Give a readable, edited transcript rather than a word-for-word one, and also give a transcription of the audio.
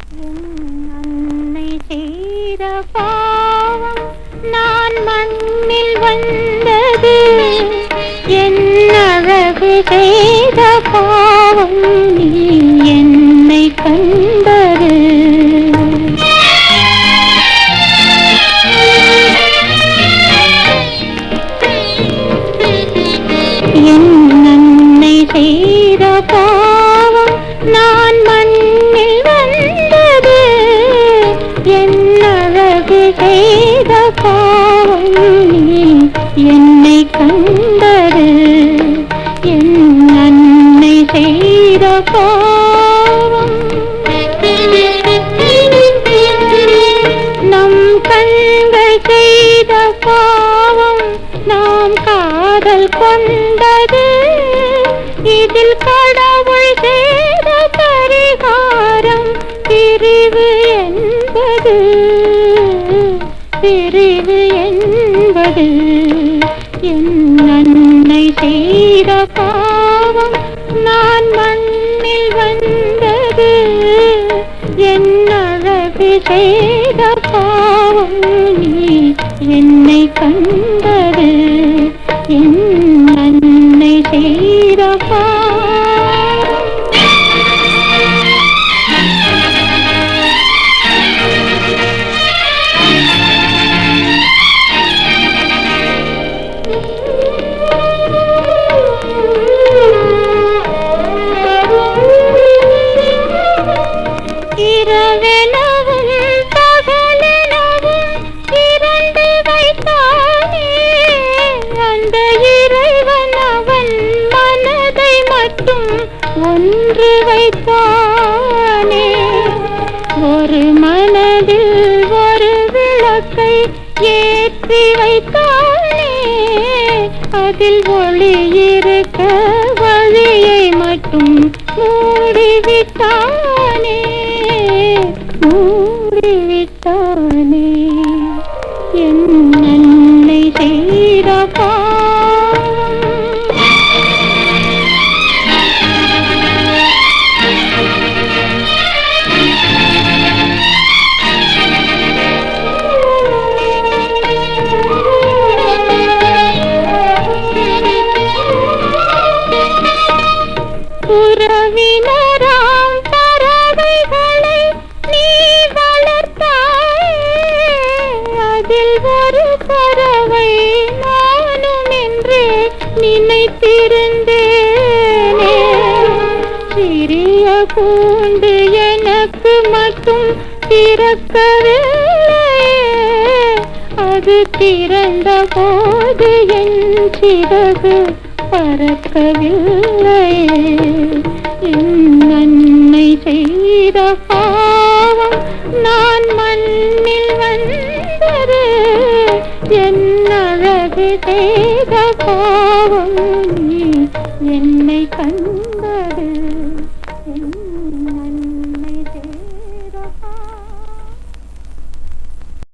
என் அன்னை செய்த பாவம் நான் மண்ணில் வந்தது, என் அழகு செய்த பாவம் நீ என்னை கண்டது. என் அன்னை செய்த பாவம் நான் மண்ணில் வந்தது, என் அழகு செய்த பாவம் நீ என்னை கண்டது. என் அன்னை செய்த பாவம் நம் கண்கள் செய்த பாவம் நாம் காதல் கொண்டது, இதில் கடவுள் செய்த பரிகாரம் பிரிவு என்பது, பிரிவு என்பது. என் அன்னை செய்த பாவம் நான் மண்ணில் வந்தது, என் அழகு செய்த பாவம் நீ என்னை கண்டது. என் அன்னை செய்த பாவம் இரவெனவும் பகலெனவும் இரண்டு வைத்தானே, அந்த இறைவன் அவன் மனதை மட்டும் ஒன்று வைத்தானே. ஒரு மனதில் ஒரு விளக்கை ஏற்றி வைத்தானே, அதில் ஒளி இருக்க வழியை மட்டும் மூடிவிட்டானே, மூடிவிட்டானே. என் அன்னை செய்த பாவம் உறவினராம் பறவைகளை நீ வளர்த்தாயே, அதில் ஒரு பறவை நானும் என்று நினைத்திருந்தேனே. சிறிய கூண்டு எனக்கு மட்டும் திறக்கவில்லையே, அது திறந்த போது என் சிறகு பறக்கவில்லையே. என் அன்னை செய்த பாவம் நான் மண்ணில் வந்தது, என் அழகு செய்த பாவம் நீ என்னை கண்டது.